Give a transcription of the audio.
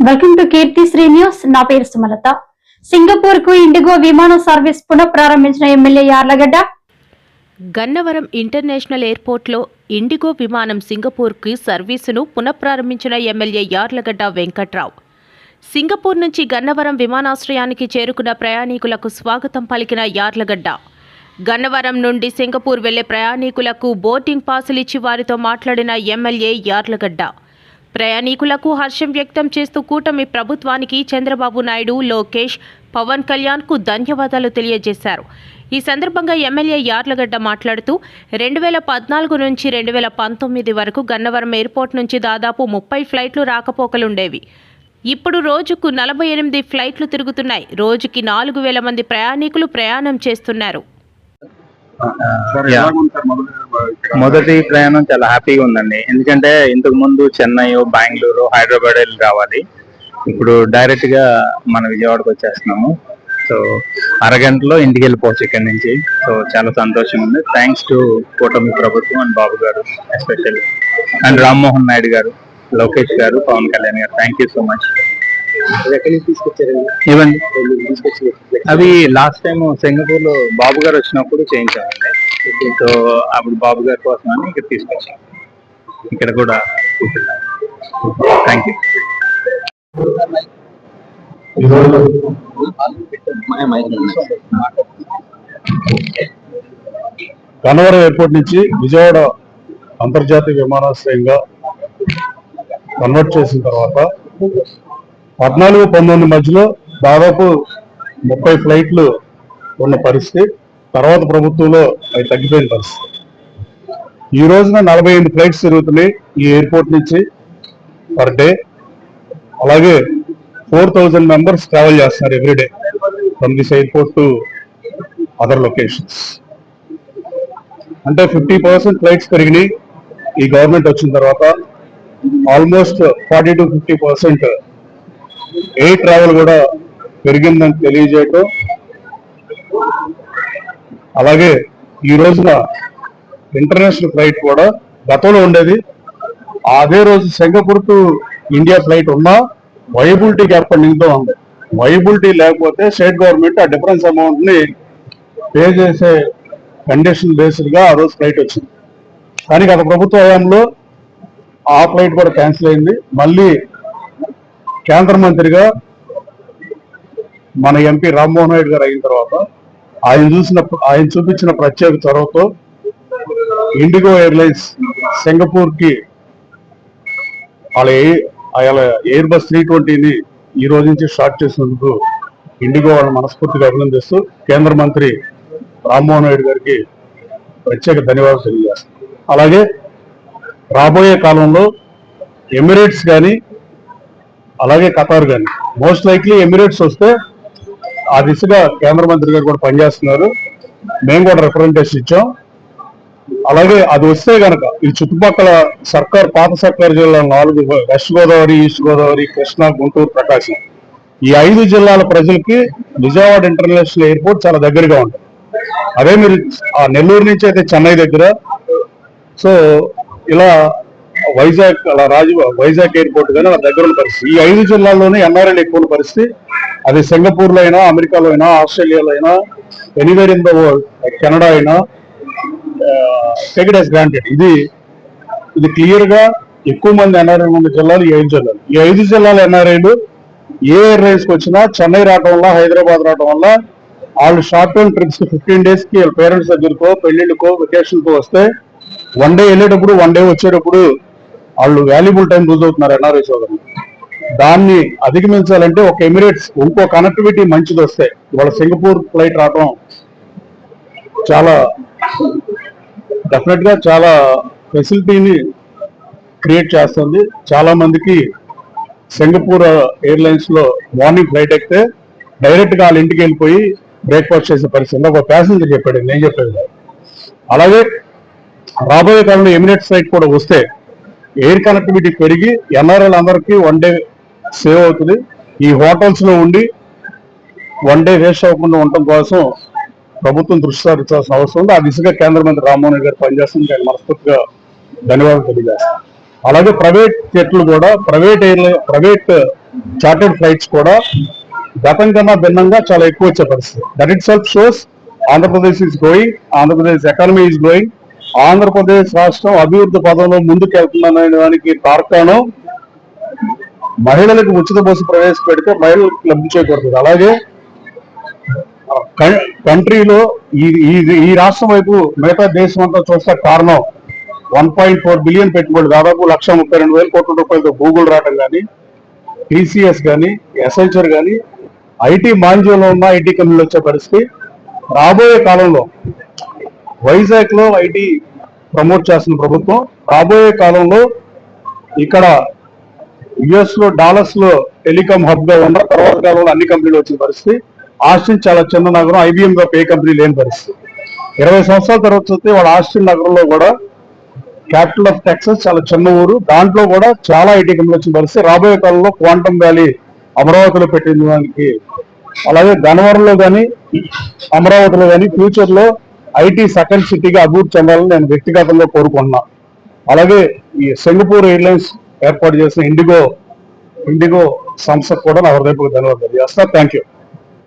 Welcome to Keerthisri news. నా పేరు Sumalatha. Singapore కు ఇండిగో విమాన సర్వీస్ పునఃప్రారంభించిన ఎమ్మెల్యే యార్లగడ్డ. గన్నవరం ఇంటర్నేషనల్ ఎయిర్పోర్ట్లో ఇండిగో విమానం సింగపూర్కి సర్వీసును పునఃప్రారంభించిన ఎమ్మెల్యే యార్లగడ్డ వెంకట్రావు. సింగపూర్ నుంచి గన్నవరం విమానాశ్రయానికి చేరుకున్న ప్రయాణికులకు స్వాగతం పలికిన యార్లగడ్డ గన్నవరం నుండి సింగపూర్ వెళ్లే ప్రయాణికులకు బోర్డింగ్ పాసులు ఇచ్చి వారితో మాట్లాడిన ఎమ్మెల్యే యార్లగడ్డ ప్రయాణికులకు హర్షం వ్యక్తం చేస్తూ కూటమి ప్రభుత్వానికి చంద్రబాబు నాయుడు, లోకేష్, పవన్ కళ్యాణ్కు ధన్యవాదాలు తెలియజేశారు. ఈ సందర్భంగా ఎమ్మెల్యే యార్లగడ్డ మాట్లాడుతూ 2014 నుంచి 2019 వరకు గన్నవరం ఎయిర్పోర్ట్ నుంచి దాదాపు 30 ఫ్లైట్లు రాకపోకలుండేవి. ఇప్పుడు రోజుకు 48 ఫ్లైట్లు తిరుగుతున్నాయి. రోజుకి 4000 మంది ప్రయాణికులు ప్రయాణం చేస్తున్నారు. మొదటి ప్రయాణం చాలా హ్యాపీగా ఉందండి. ఎందుకంటే ఇంతకు ముందు చెన్నై, బెంగళూరు, హైదరాబాద్ వెళ్ళి రావాలి. ఇప్పుడు డైరెక్ట్ గా మన విజయవాడకు వచ్చేస్తున్నాము. సో అరగంటలో ఇంటికి వెళ్ళిపోవచ్చు ఇక్కడి నుంచి. సో చాలా సంతోషంగా ఉంది. థ్యాంక్స్ టు కూటమి ప్రభుత్వం అండ్ బాబు గారు ఎస్పెషల్లీ, అండ్ రామ్మోహన్ నాయుడు గారు, లోకేష్ గారు, పవన్ కళ్యాణ్ గారు. Thank you so much. ఇవ్వండి. అవి లాస్ట్ టైం సింగపూర్ లో బాబు గారు వచ్చినప్పుడు చేయించామండి. సో అప్పుడు బాబు గారి కోసం అని ఇక్కడ తీసుకొచ్చాం. ఇక్కడ కూడా థ్యాంక్ యూ. గన్నవరం ఎయిర్పోర్ట్ నుంచి విజయవాడ అంతర్జాతీయ విమానాశ్రయంగా కన్వర్ట్ చేసిన తర్వాత 14-19 మధ్యలో దాదాపు 30 ఫ్లైట్లు ఉన్న పరిస్థితి. తర్వాత ప్రభుత్వంలో అవి తగ్గిపోయిన పరిస్థితి. ఈ రోజున 48 ఫ్లైట్స్ తిరుగుతున్నాయి ఈ ఎయిర్పోర్ట్ నుంచి పర్ డే. అలాగే 4000 మెంబర్స్ ట్రావెల్ చేస్తున్నారు everyday from this airport to other locations. అంటే 50% ఫ్లైట్స్ పెరిగినాయి ఈ గవర్నమెంట్ వచ్చిన తర్వాత. ఆల్మోస్ట్ 40 to 50% ఎయిర్ ట్రావెల్ కూడా పెరిగిందని తెలియజేయటం. అలాగే ఈ రోజున ఇంటర్నేషనల్ ఫ్లైట్ కూడా గతంలో ఉండేది, అదే రోజు సింగపూర్ టు ఇండియా ఫ్లైట్ ఉన్నా వైబిలిటీ గ్యాప్ నిండుతూ ఉంది. వైబిలిటీ లేకపోతే స్టేట్ గవర్నమెంట్ ఆ డిఫరెన్స్ అమౌంట్ ని పే చేసే కండిషన్ బేస్డ్ గా ఆ రోజు ఫ్లైట్ వచ్చింది. కానీ గత ప్రభుత్వ హయాంలో ఆ ఫ్లైట్ కూడా క్యాన్సిల్ అయింది. మళ్ళీ కేంద్ర మంత్రిగా మన ఎంపీ రామ్మోహన్ నాయుడు గారు అయిన తర్వాత ఆయన చూపించిన ప్రత్యేక చొరవతో ఇండిగో ఎయిర్లైన్స్ సింగపూర్ కి వాళ్ళ ఎయిర్ బస్ 320ని ఈ రోజు నుంచి స్టార్ట్ చేసినందుకు ఇండిగో వాళ్ళని మనస్ఫూర్తిగా అభినందిస్తూ కేంద్ర మంత్రి రామ్మోహన్ నాయుడు గారికి ప్రత్యేక ధన్యవాదాలు తెలియజేస్తాం. అలాగే రాబోయే కాలంలో ఎమిరేట్స్ కానీ అలాగే ఖతార్ కానీ, మోస్ట్ లైక్లీ ఎమిరేట్స్ వస్తే ఆ దిశగా కేంద్ర మంత్రి గారు కూడా పనిచేస్తున్నారు. మేము కూడా రిప్రజెంటేషన్ ఇచ్చాం. అలాగే అది వస్తే కనుక ఈ చుట్టుపక్కల పాత సర్కార్ జిల్లా 4 వెస్ట్ గోదావరి, ఈస్ట్ గోదావరి, కృష్ణా, గుంటూరు, ప్రకాశం, ఈ 5 జిల్లాల ప్రజలకి విజయవాడ ఇంటర్నేషనల్ ఎయిర్పోర్ట్ చాలా దగ్గరగా ఉంటుంది. అదే మీరు ఆ నెల్లూరు నుంచి అయితే చెన్నై దగ్గర. సో ఇలా వైజాగ్, అలా వైజాగ్ ఎయిర్పోర్ట్ కానీ అలా దగ్గర ఉన్న పరిస్థితి. ఈ 5 జిల్లాల్లోనే ఎన్ఆర్ఐలు ఎక్కువ పరిస్థితి. అది సింగపూర్ లో అయినా, అమెరికాలో అయినా, ఆస్ట్రేలియాలో అయినా, anywhere in the world, Canada అయినా, టేక్ ఇట్ యాస్ గ్రాంటెడ్. ఇది క్లియర్ గా ఎక్కువ మంది ఎన్ఆర్ఐలు ఉన్న జిల్లాలు ఈ 5 జిల్లాలు. ఈ 5 జిల్లాల ఎన్ఆర్ఐలు ఏ ఎయిర్లైన్స్ కి వచ్చినా చెన్నై రావడం వల్ల, హైదరాబాద్ రావడం వల్ల వాళ్ళు షార్ట్ టర్మ్ ట్రిప్స్ కి 15 days కి పేరెంట్స్ దగ్గరకో, పెళ్లిళ్ళకో, వెకేషన్ కో వస్తే 1 day వెళ్ళేటప్పుడు 1 day వచ్చేటప్పుడు వాళ్ళు వాల్యుబుల్ టైం లూజ్ అవుతున్నారు ఎన్ఆర్ఐ సోదరులు. దాన్ని అధిగమించాలంటే ఒక ఎమిరేట్స్ ఇంకో కనెక్టివిటీ మంచిది వస్తే, ఇవాళ సింగపూర్ ఫ్లైట్ రావడం చాలా డెఫినెట్ గా చాలా ఫెసిలిటీని క్రియేట్ చేస్తుంది. చాలా మందికి సింగపూర్ ఎయిర్లైన్స్ లో మార్నింగ్ ఫ్లైట్ ఎక్కితే డైరెక్ట్ గా వాళ్ళ ఇంటికి వెళ్ళిపోయి బ్రేక్ఫాస్ట్ చేసే పరిస్థితి ఒక ప్యాసింజర్ చెప్పాడు, నేను చెప్పేది. అలాగే రాబోయే కాలంలో ఎమిరేట్స్ ఫ్లైట్ కూడా వస్తే ఎయిర్ కనెక్టివిటీ పెరిగి ఎన్ఆర్ఐలు అందరికీ 1 day సేవ్ అవుతుంది. ఈ హోటల్స్ లో ఉండి 1 day వేస్ట్ అవ్వకుండా ఉండటం కోసం ప్రభుత్వం దృష్టి సారించాల్సిన అవసరం ఉంది. ఆ దిశగా కేంద్ర మంత్రి రామ్మోహన్ గారు పనిచేస్తుంది. మనస్ఫూర్తిగా ధన్యవాదాలు తెలియజేస్తాను. అలాగే ప్రైవేట్ జట్లు కూడా ప్రైవేట్ చార్టెడ్ ఫ్లైట్స్ కూడా గతం కన్నా భిన్నంగా చాలా ఎక్కువ వచ్చే పరిస్థితి. That it self shows Andhra Pradesh is growing, Andhra Pradesh economy is growing, Andhra Pradesh రాష్ట్రం అభివృద్ధి పదంలో ముందుకు వెళ్తుందనే దానికి తార్కాణం మహిళలకు ఉచిత బస్సు ప్రవేశపెడితే మహిళలకు లబ్ధి చేకూరుతుంది. అలాగే కంట్రీలో ఈ రాష్ట్రం వైపు మిగతా దేశం అంతా చూస్తే కారణం 1.4 బిలియన్ పెట్టుబడి, దాదాపు 1,32,000 కోట్ల రూపాయలతో గూగుల్ రావడం కానీ, టీసీఎస్ కానీ, ఎసెంచర్ కానీ, ఐటీ మాంద్యంలో ఉన్న ఐటీ కంపెనీలు వచ్చే పరిస్థితి. రాబోయే కాలంలో వైజాగ్ లో ఐటీ ప్రమోట్ చేస్తున్న ప్రభుత్వం, రాబోయే కాలంలో ఇక్కడ యుఎస్ లో డాలర్స్ లో టెలికాం హబ్ గా ఉన్న తర్వాత కాలంలో అన్ని కంపెనీలు వచ్చిన పరిస్థితి. ఆస్టిన్ చాలా చిన్న నగరం, ఐబిఎం గా ఏ కంపెనీ లేని పరిస్థితి. 20 సంవత్సరాల తర్వాత చూస్తే వాళ్ళ ఆస్టిన్ నగరంలో కూడా క్యాపిటల్ ఆఫ్ టెక్సస్, చాలా చిన్న ఊరు, దాంట్లో కూడా చాలా ఐటీ కంపెనీలు వచ్చిన పరిస్థితి. రాబోయే కాలంలో క్వాంటమ్ వ్యాలీ అమరావతిలో పెట్టిన దానికి, అలాగే గన్నవరంలో కానీ అమరావతిలో కానీ ఫ్యూచర్ లో ఐటీ సెకండ్ సిటీగా అభివృద్ధి చెందాలని నేను వ్యక్తిగతంగా కోరుకుంటున్నా. అలాగే ఈ సింగపూర్ ఎయిర్లైన్స్ ఏర్పాటు చేసిన ఇండిగో సంస్థకు కూడా నా హృదయపూర్వక ధన్యవాదాలు చేస్తా. Thank you.